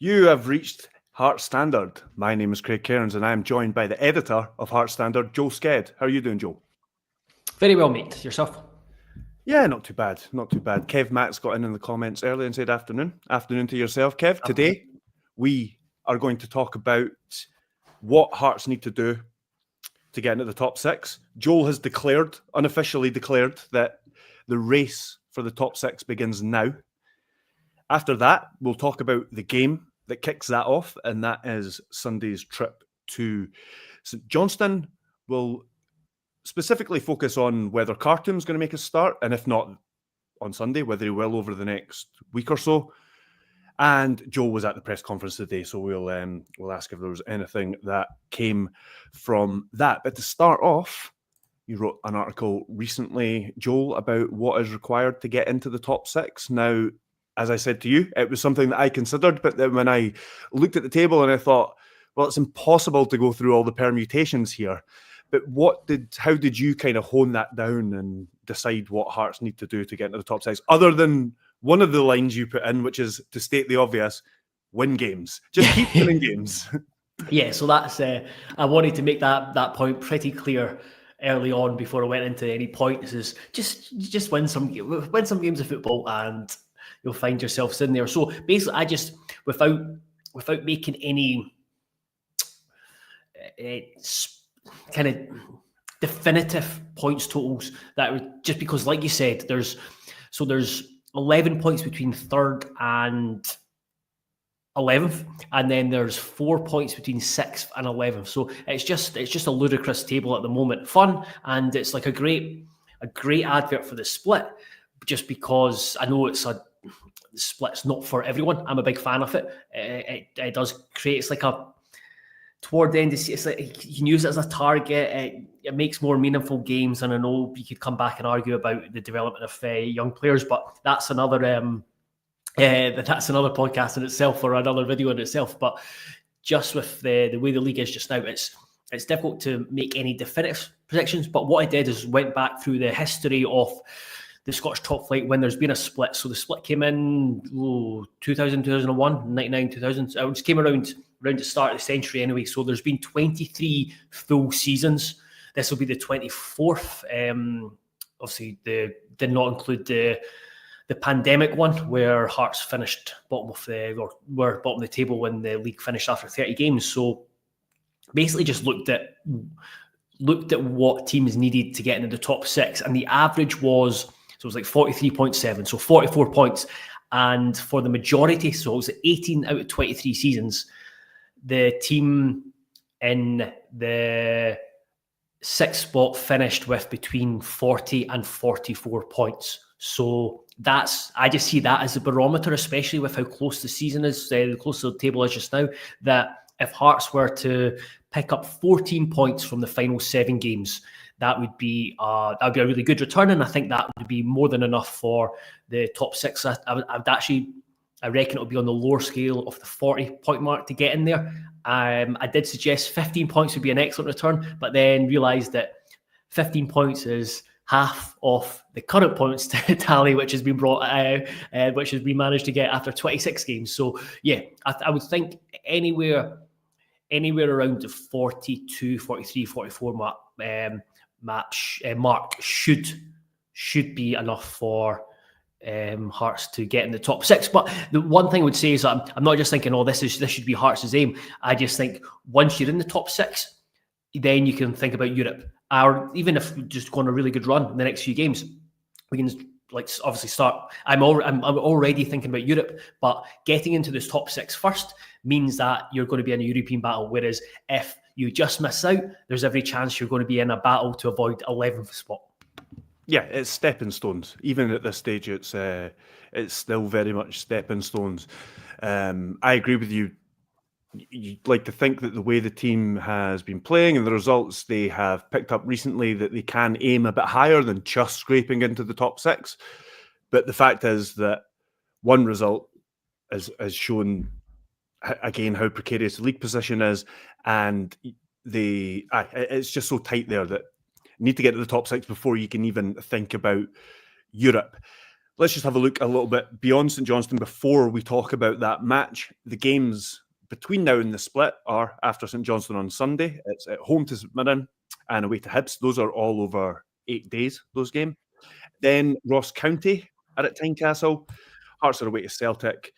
You have reached Heart Standard. My name is Craig Cairns and I am joined by the editor of Heart Standard, Joel Sked. How are you doing, Joel? Very well, mate. Yourself? Yeah, not too bad. Not too bad. Kev Max got in the comments early and said afternoon. Afternoon to yourself, Kev. Today, we are going to talk about what Hearts need to do to get into the top six. Joel has unofficially declared, that the race for the top six begins now. After that, we'll talk about the game that kicks that off, and that is Sunday's trip to St Johnstone. We'll specifically focus on whether Kartum's going to make a start, and if not on Sunday, whether he will over the next week or so. And Joe was at the press conference today, so we'll ask if there was anything that came from that. But to start off, you wrote an article recently, Joel, about what is required to get into the top six. Now, as I said to you, it was something that I considered, but then when I looked at the table and I thought, well, it's impossible to go through all the permutations here. But how did you kind of hone that down and decide what Hearts need to do to get into the top six? Other than one of the lines you put in, which is, to state the obvious, win games. Just keep winning games. Yeah, so that's I wanted to make that point pretty clear early on before I went into any points. Is just win some games of football and you'll find yourselves in there. So basically, I just without making any kind of definitive points totals, that was just because, like you said, there's 11 points between 3rd and 11th, and then there's 4 points between 6th and 11th. So it's just a ludicrous table at the moment. Fun, and it's like a great advert for the split, just because I know the split's not for everyone. I'm a big fan of it. It does create, it's like toward the end, it's like you can use it as a target. It makes more meaningful games, and I know you could come back and argue about the development of young players, but that's another podcast in itself, or another video in itself. But just with the way the league is just now, it's difficult to make any definitive predictions. But what I did is went back through the history of the Scottish top flight when there's been a split. So the split came in 2000, 2001, 99, 2000. It just came around the start of the century anyway. So there's been 23 full seasons. This will be the 24th. Obviously, did not include the pandemic one, where Hearts finished bottom of the table when the league finished after 30 games. So basically just looked at what teams needed to get into the top six, and the average was, so it was like 43.7, so 44 points. And for the majority, so it was 18 out of 23 seasons, the team in the sixth spot finished with between 40 and 44 points. So I just see that as a barometer, especially with how close the season is, the closer the table is just now, that if Hearts were to pick up 14 points from the final 7 games, that would be a really good return, and I think that would be more than enough for the top six. I reckon it would be on the lower scale of the 40-point mark to get in there. I did suggest 15 points would be an excellent return, but then realised that 15 points is half of the current points tally, which has been which has been managed to get after 26 games. So yeah, I would think anywhere around the 42, 43, 44 mark should be enough for Hearts to get in the top six. But the one thing I would say is that I'm not just thinking, this should be Hearts' aim. I just think once you're in the top six, then you can think about Europe. Or even if we just go on a really good run in the next few games, we can obviously start. I'm already thinking about Europe, but getting into this top six first means that you're going to be in a European battle. Whereas if you just miss out, there's every chance you're going to be in a battle to avoid 11th spot. Yeah, it's stepping stones. Even at this stage, it's still very much stepping stones. I agree with you. You'd like to think that the way the team has been playing and the results they have picked up recently, that they can aim a bit higher than just scraping into the top six. But the fact is that one result has shown, again, how precarious the league position is. And it's just so tight there that you need to get to the top six before you can even think about Europe. let's just have a look a little bit beyond St Johnstone before we talk about that match. The games between now and the split are after St Johnstone on Sunday. It's at home to St Mirren and away to Hibs. Those are all over 8 days, those games. Then Ross County are at Tynecastle. Hearts are away to Celtic.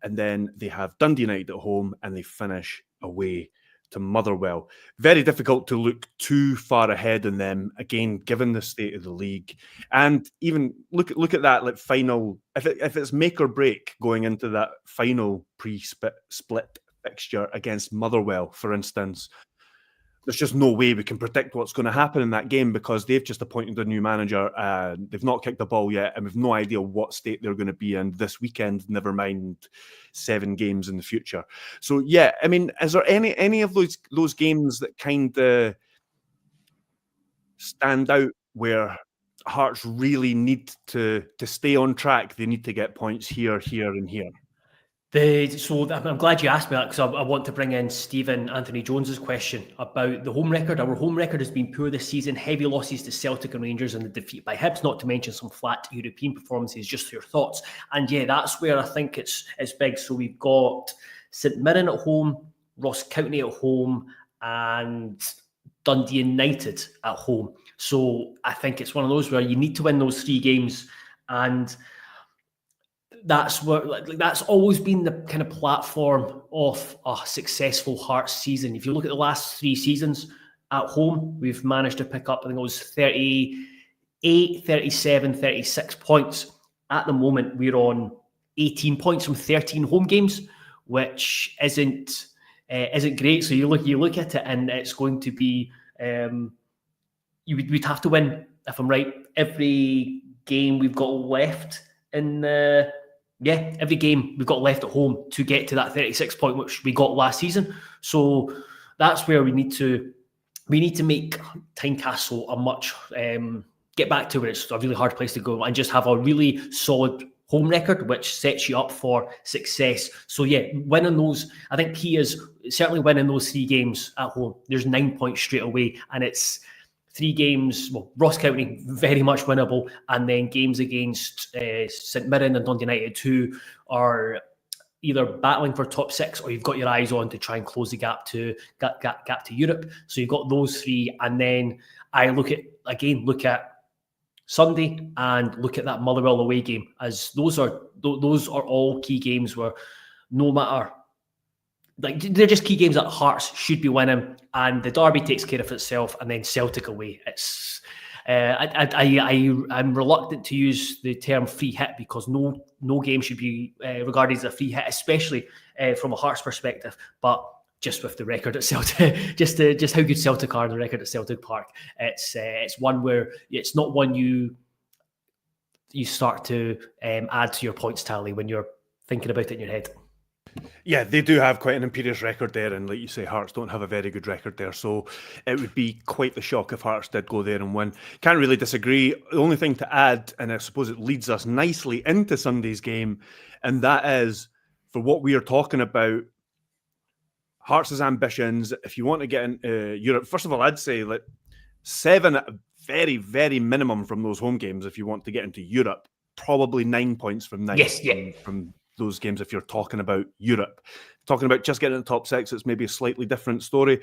And then they have Dundee United at home and they finish away to Motherwell. Very difficult to look too far ahead in them, again, given the state of the league. And even look at that like final, if it's make or break going into that final pre-split fixture against Motherwell, for instance, there's just no way we can predict what's going to happen in that game because they've just appointed a new manager. They've not kicked the ball yet, and we've no idea what state they're going to be in this weekend, never mind 7 games in the future. So, yeah, I mean, is there any of those games that kind of stand out where Hearts really need to stay on track? They need to get points here, and here. So I'm glad you asked me that because I want to bring in Stephen Anthony Jones's question about the home record. Our home record has been poor this season. Heavy losses to Celtic and Rangers and the defeat by Hibs, not to mention some flat European performances. Just your thoughts. And yeah, that's where I think it's big. So we've got St Mirren at home, Ross County at home, and Dundee United at home. So I think it's one of those where you need to win those 3 games, and that's always been the kind of platform of a successful Hearts season. If you look at the last 3 seasons at home, we've managed to pick up, I think it was 38, 37, 36 points. At the moment, we're on 18 points from 13 home games, which isn't great. So you look at it, and it's going to be we'd have to win, if I'm right, every game we've got left in the. Yeah, every game we've got left at home to get to that 36 point, which we got last season. So that's where we need to make Tynecastle a much get back to where it's a really hard place to go and just have a really solid home record, which sets you up for success. So yeah, winning those, I think key is certainly winning those 3 games at home. There's 9 points straight away, and it's 3 games, well, Ross County, very much winnable, and then games against St Mirren and Dundee United, who are either battling for top 6 or you've got your eyes on to try and close the gap to Europe. So you've got those 3, and then I look at Sunday and look at that Motherwell away game, as those are all key games where no matter. Like, they're just key games that Hearts should be winning, and the derby takes care of itself, and then Celtic away. It's I'm reluctant to use the term free hit because no game should be regarded as a free hit, especially from a Hearts perspective. But just with the record at Celtic, just how good Celtic are, the record at Celtic Park, it's one where it's not one you start to add to your points tally when you're thinking about it in your head. Yeah, they do have quite an imperious record there, and like you say, Hearts don't have a very good record there, so it would be quite the shock if Hearts did go there and win. Can't really disagree. The only thing to add, and I suppose it leads us nicely into Sunday's game, and that is, for what we are talking about, Hearts' ambitions, if you want to get into Europe, first of all, I'd say 7 at a very, very minimum from those home games if you want to get into Europe, probably 9 points from 9 from those games if you're talking about Europe. Talking about just getting in the top 6, it's maybe a slightly different story.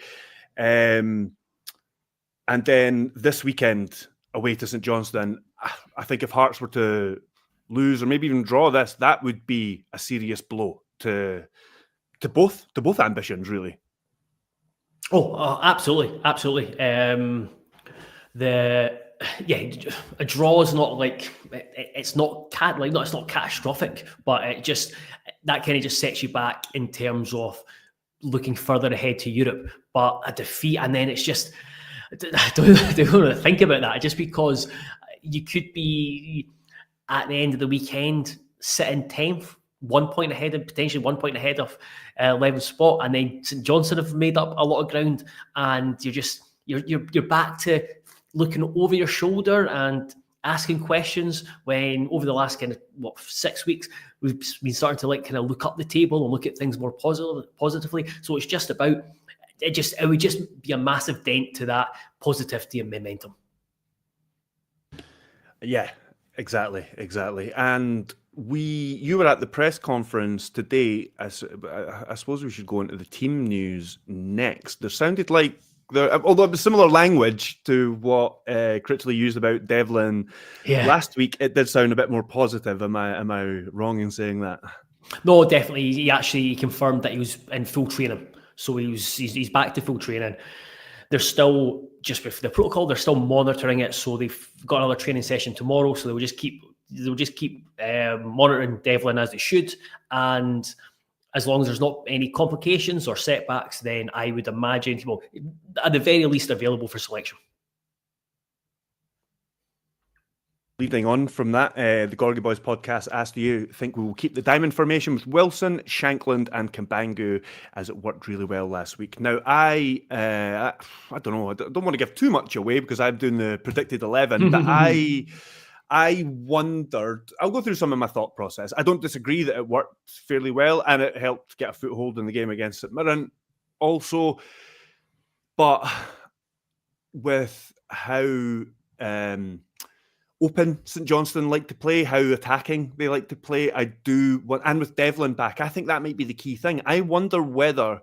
And then this weekend away to St Johnstone, I think if Hearts were to lose or maybe even draw this, that would be a serious blow to both ambitions, really. Oh, absolutely. A draw is not it's not catastrophic, but that kind of just sets you back in terms of looking further ahead to Europe. But a defeat, and then it's just I don't want to think about that, just because you could be at the end of the weekend sitting 10th, 1 point ahead, and potentially 1 point ahead of 11th spot, and then St Johnstone have made up a lot of ground, and you're back to looking over your shoulder and asking questions, when over the last 6 weeks we've been starting to look up the table and look at things more positively. So it's just about it would just be a massive dent to that positivity and momentum. Yeah, Exactly. And you were at the press conference today. I suppose we should go into the team news next. There sounded like although it was similar language to what Critchley used about Devlin last week, it did sound a bit more positive. Am I wrong in saying that? No, definitely. He actually confirmed that he was in full training, so he's back to full training. They're still, just with the protocol, they're still monitoring it. So they've got another training session tomorrow. So they'll just keep monitoring Devlin as they should. And as long as there's not any complications or setbacks, then I would imagine, well, at the very least, available for selection. Leading on from that, the Gorgie Boys podcast asked, do you think we will keep the diamond formation with Wilson, Shankland and Kambangu as it worked really well last week? Now, I don't know. I don't want to give too much away because I'm doing the predicted 11, but I wondered, I'll go through some of my thought process. I don't disagree that it worked fairly well and it helped get a foothold in the game against St Mirren also. But with how open St Johnstone like to play, how attacking they like to play, I do want, and with Devlin back, I think that might be the key thing. I wonder whether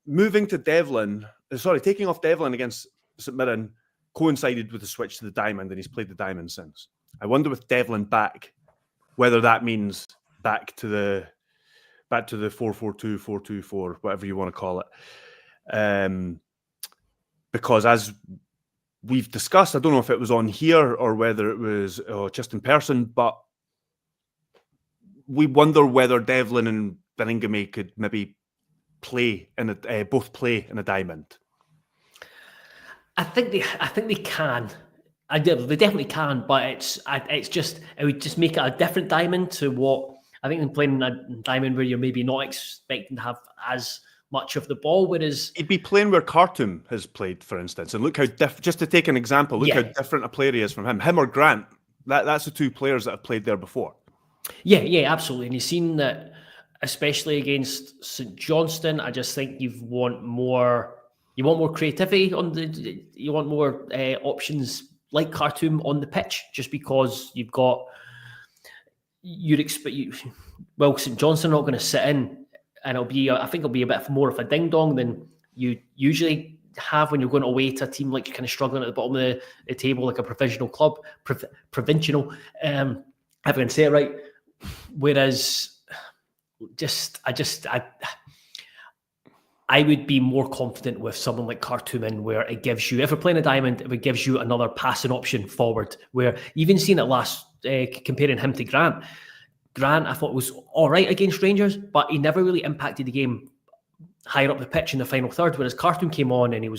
taking off Devlin against St Mirren coincided with the switch to the diamond, and he's played the diamond since. I wonder with Devlin back, whether that means back to the 4-4-2, 4-2-4, whatever you want to call it. Because as we've discussed, I don't know if it was on here or whether it was just in person, but we wonder whether Devlin and Binningame could maybe both play in a diamond. I think they can. They definitely can, but it would just make it a different diamond to what I think. In playing a diamond where you're maybe not expecting to have as much of the ball, whereas he'd be playing where Kartum has played, for instance, and look how just to take an example, how different a player he is from him or Grant. That's the two players that have played there before. Yeah, absolutely. And you've seen that, especially against St Johnstone. I just think you want more creativity you want more options like Kartum on the pitch, just because you've got St Johnstone not going to sit in. And I think it'll be a bit more of a ding dong than you usually have when you're going away to a team like you're kind of struggling at the bottom of the table, like a provincial club, provincial. If I can say it right. Whereas, I would be more confident with someone like Kartum in, where it gives you, if we're playing a diamond, it gives you another passing option forward. Where even seen it last, comparing him to Grant. Grant, I thought, was all right against Rangers, but he never really impacted the game higher up the pitch in the final third. Whereas Kartum came on and he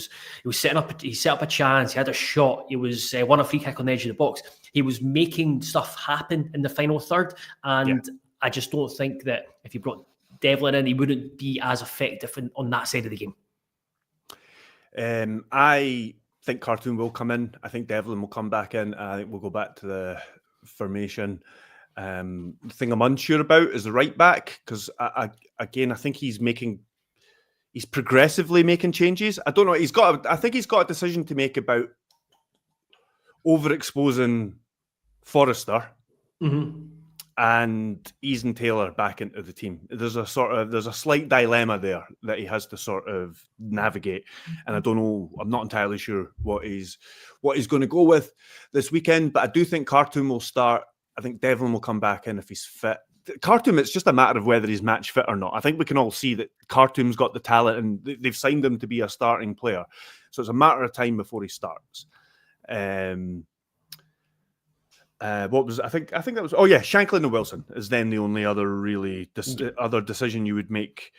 set up a chance, he had a shot, he was won a free kick on the edge of the box. He was making stuff happen in the final third, and I just don't think that if you brought Devlin in, he wouldn't be as effective on that side of the game. I think Kartum will come in. I think Devlin will come back in. I think we'll go back to the formation. The thing I'm unsure about is the right back, because I think he's progressively making changes. I don't know. I think he's got a decision to make about overexposing Forrester and easing Taylor back into the team. There's a slight dilemma there that he has to sort of navigate, and I don't know. I'm not entirely sure what he's going to go with this weekend. But I do think Kartum will start. I think Devlin will come back in if he's fit. Kartum, it's just a matter of whether he's match fit or not. I think we can all see that Kartum's got the talent, and they've signed him to be a starting player. So it's a matter of time before he starts. Shankland and Wilson is then the only other really other decision you would make.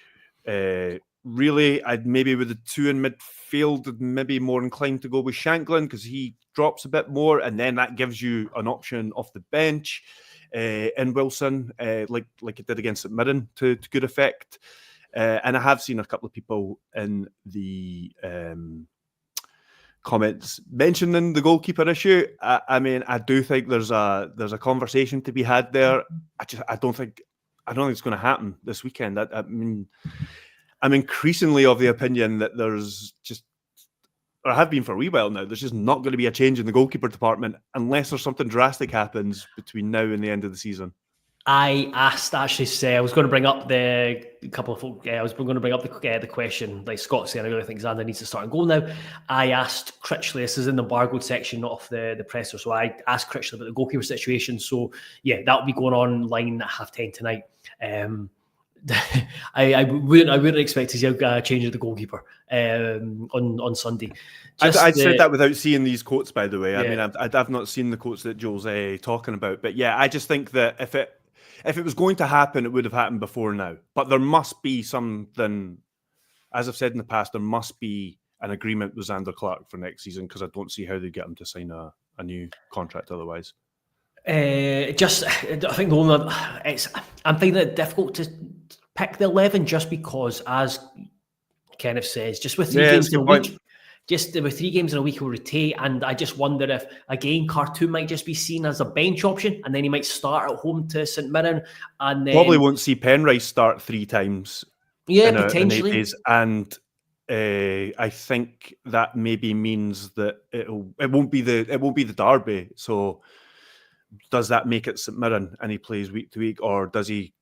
Really, I'd maybe with the two in midfield, maybe more inclined to go with Shankland because he drops a bit more, and then that gives you an option off the bench in Wilson, like it did against St Mirren to good effect. And I have seen a couple of people in the comments mentioning the goalkeeper issue. I do think there's a conversation to be had there. I don't think it's going to happen this weekend. I'm increasingly of the opinion that there's just or have been for a wee while now, there's just not going to be a change in the goalkeeper department unless there's something drastic happens between now and the end of the season. I asked, actually, say I was going to bring up the couple of folk. I was going to bring up the question, like Scott saying, I really think Sander needs to start and goal now. I asked Critchley, this is in the embargoed section, not off the presser. So I asked Critchley about the goalkeeper situation. So yeah, that'll be going online at 10:30 tonight. I wouldn't expect to see a change of the goalkeeper on Sunday. I'd said that without seeing these quotes, by the way. Yeah. I mean, I've not seen the quotes that Joel's talking about, but yeah, I just think that if it was going to happen, it would have happened before now. But there must be something, as I've said in the past, there must be an agreement with Sander Kartum for next season, because I don't see how they get him to sign a new contract otherwise. I think the only I'm finding it difficult to pick the 11 just because, as Kenneth says, just with 3 games in a week. Just with 3 games in a week, he'll rotate, and I just wonder if, again, Kartum might just be seen as a bench option, and then he might start at home to St Mirren, and then probably won't see Penrice start 3 times. Yeah, potentially. In 8 days, and I think that maybe means that it won't be the derby. So does that make it St Mirren and he plays week to week, or does he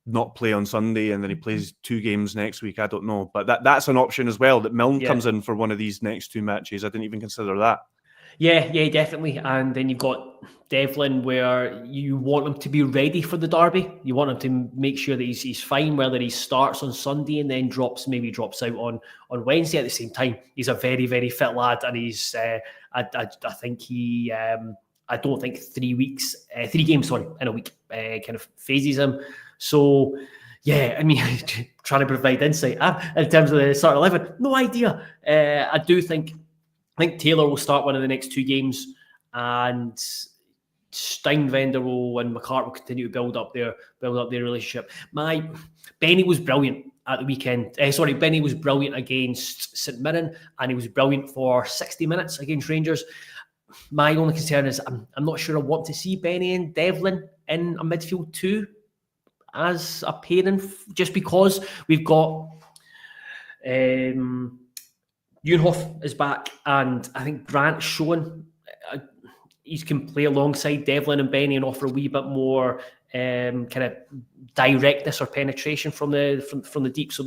not play on Sunday and then he plays 2 games next week? I don't know, but that's an option as well, that Milne comes in for one of these next 2 matches. I didn't even consider that. Yeah, definitely. And then you've got Devlin, where you want him to be ready for the derby. You want him to make sure that he's fine, whether he starts on Sunday and then drops out on Wednesday. At the same time, he's a very, very fit lad, and he's I think he I don't think 3 games in a week kind of phases him. So yeah, I mean, trying to provide insight in terms of the start 11, no idea. I think Taylor will start one of the next 2 games, and Steinwender and McCart will continue to build up their relationship. Benny was brilliant at the weekend. Benny was brilliant against St Mirren, and he was brilliant for 60 minutes against Rangers. My only concern is I'm not sure I want to see Benny and Devlin in a midfield 2 as a pairing, just because we've got Junhoff is back, and I think Grant's shown he can play alongside Devlin and Benny and offer a wee bit more kind of directness or penetration from the deep. So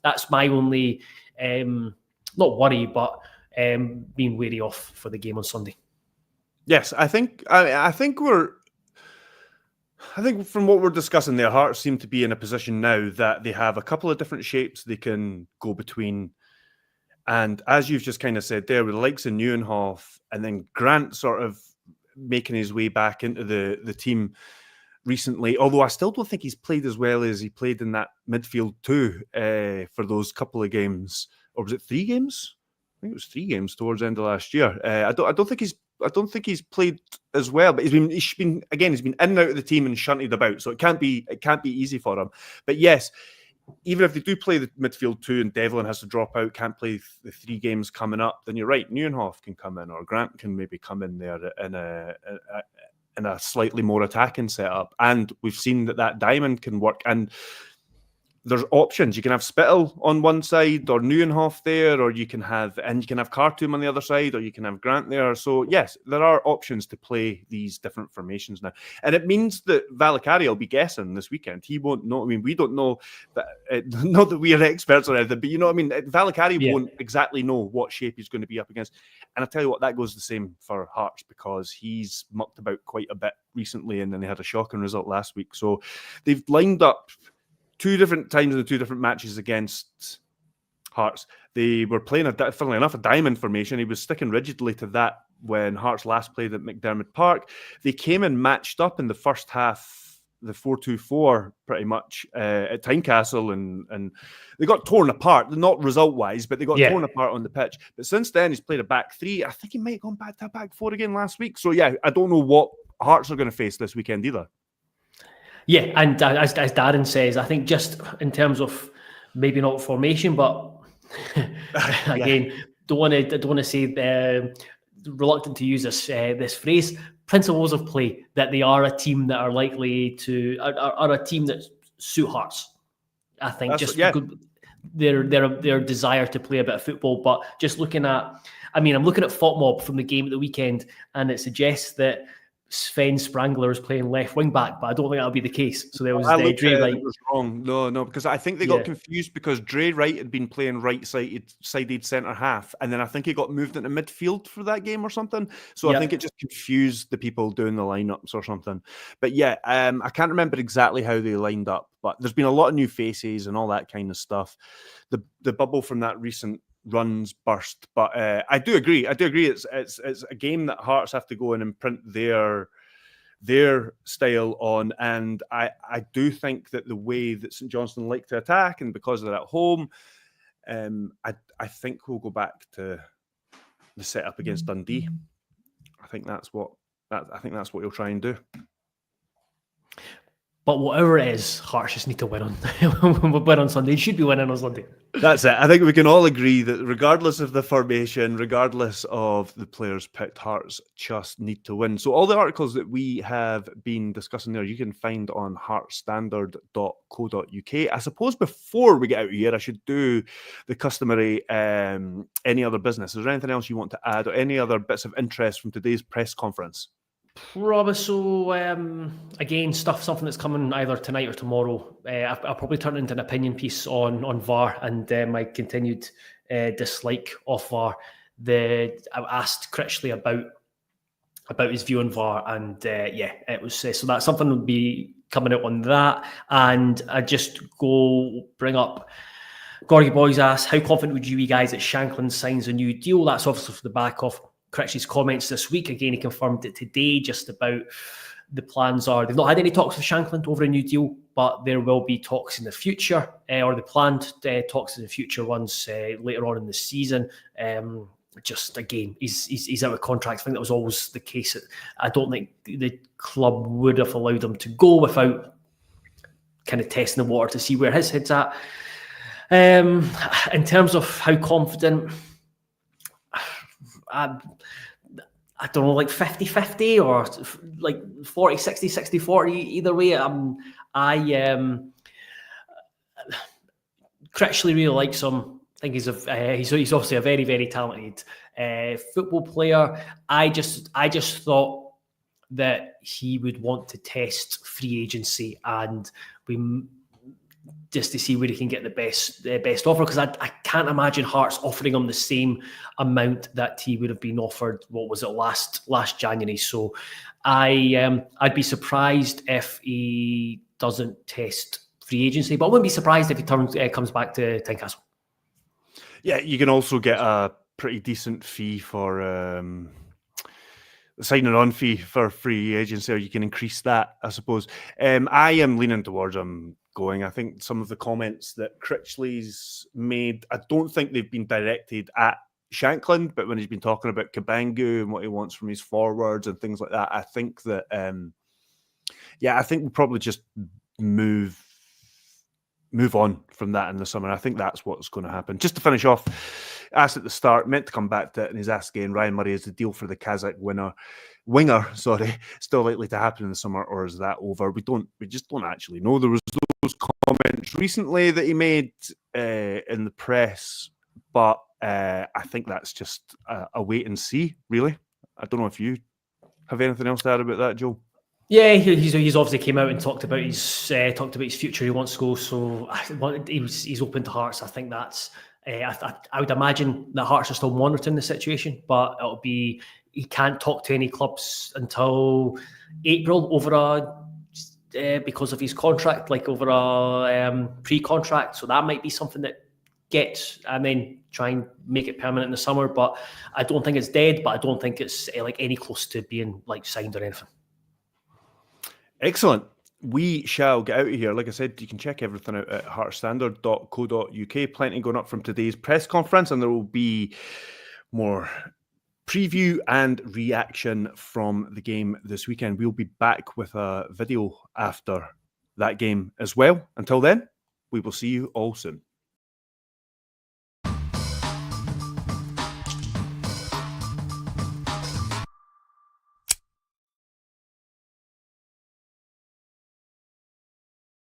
that's my only not worry, but being wary off for the game on Sunday. Yes, I think from what we're discussing there, Hearts seem to be in a position now that they have a couple of different shapes they can go between. And as you've just kind of said there, with the likes of Neuenhoff and then Grant sort of making his way back into the team recently, although I still don't think he's played as well as he played in that midfield 2 for those couple of games. Or was it 3 games? I think it was 3 games towards the end of last year. I don't think he's played as well, but he's been in and out of the team and shunted about, so it can't be easy for him. But yes, even if they do play the midfield 2 and Devlin has to drop out, can't play the 3 games coming up, then you're right, Neuenhoff can come in, or Grant can maybe come in there in a slightly more attacking setup. And we've seen that diamond can work, and there's options. You can have Spittle on one side, or Neuenhoff there, or you can have Kartum on the other side, or you can have Grant there. So yes, there are options to play these different formations now, and it means that Valakari will be guessing this weekend. He won't know. I mean, we don't know that. Not that we are experts or anything, but you know what I mean. Valakari won't exactly know what shape he's going to be up against. And I tell you what, that goes the same for Hearts, because he's mucked about quite a bit recently, and then they had a shocking result last week. So they've lined up 2 different times in the 2 different matches against Hearts. They were playing, funnily enough, a diamond formation. He was sticking rigidly to that when Hearts last played at McDermott Park. They came and matched up in the first half, the 4-2-4, pretty much, at Tynecastle, and they got torn apart, not result-wise, but they got torn apart on the pitch. But since then, he's played a back 3. I think he might have gone back to a back 4 again last week. So yeah, I don't know what Hearts are going to face this weekend either. Yeah, and as Darren says, I think just in terms of maybe not formation, but again, don't want to say reluctant to use this phrase, principles of play, that they are a team that are likely to are a team that suit Hearts. I think their desire to play a bit of football. But just looking at, I'm looking at FotMob from the game at the weekend, and it suggests that Sven Sprangler is playing left wing back, but I don't think that'll be the case. So there was Dre Wright. It was wrong. No, because I think they got confused because Dre Wright had been playing right-sided centre half, and then I think he got moved into midfield for that game or something. So I think it just confused the people doing the lineups or something. But yeah, I can't remember exactly how they lined up, but there's been a lot of new faces and all that kind of stuff. The bubble from that recent runs burst, but I do agree. It's a game that Hearts have to go in and imprint their style on, and I do think that the way that St Johnstone like to attack, and because they're at home, I think we'll go back to the setup against Dundee. I think that's what he'll try and do. But whatever it is, Hearts just need to win on Sunday. They should be winning on Sunday. That's it. I think we can all agree that regardless of the formation, regardless of the players picked, Hearts just need to win. So all the articles that we have been discussing there, you can find on heartstandard.co.uk. I suppose before we get out of here, I should do the customary any other business. Is there anything else you want to add, or any other bits of interest from today's press conference? Probably so. Again, something that's coming either tonight or tomorrow. I'll probably turn it into an opinion piece on VAR and my continued dislike of VAR. I asked Critchley about his view on VAR, and it was so that something would be coming out on that. And I just go bring up. Gorgie Boys asks, how confident would you be guys that Shankland signs a new deal? That's obviously for the back of Critchley's comments this week. Again, he confirmed it today just about the plans are. They've not had any talks with Shankland over a new deal, but there will be talks in the future, or the planned talks in the future ones later on in the season. Just again, he's out of contract. I think that was always the case. I don't think the club would have allowed him to go without kind of testing the water to see where his head's at. In terms of how confident, I don't know, like 50-50 or like 40-60, 60-40, either way. Critchley really likes him. I think he's obviously a very, very talented football player. I just thought that he would want to test free agency and just to see where he can get the best offer, because I can't imagine Hearts offering him the same amount that he would have been offered. What was it, last January? So I'd be surprised if he doesn't test free agency, but I wouldn't be surprised if he comes back to Tynecastle. Yeah, you can also get a pretty decent fee for signing on fee for free agency, or you can increase that, I suppose. I am leaning towards him going. I think some of the comments that Critchley's made, I don't think they've been directed at Shankland, but when he's been talking about Cabangu and what he wants from his forwards and things like that, I think that, I think we'll probably just move on from that in the summer. I think that's what's going to happen. Just to finish off, asked at the start, meant to come back to it, and he's asking Ryan Murray, is the deal for the Kazakh winger, still likely to happen in the summer, or is that over? We just don't actually know. There was those comments recently that he made in the press, but I think that's just a wait and see, really. I don't know if you have anything else to add about that, Joe. Yeah, he's obviously came out and talked about his future. He wants to go, so he's open to Hearts. I think that's. I would imagine that Hearts are still monitoring the situation, but he can't talk to any clubs until April because of his contract, like over a pre-contract. So that might be something that gets, and then try and make it permanent in the summer. But I don't think it's dead, but I don't think it's like any close to being like signed or anything. Excellent. We shall get out of here. Like I said, you can check everything out at heartstandard.co.uk. Plenty going up from today's press conference, and there will be more preview and reaction from the game this weekend. We'll be back with a video after that game as well. Until then, we will see you all soon.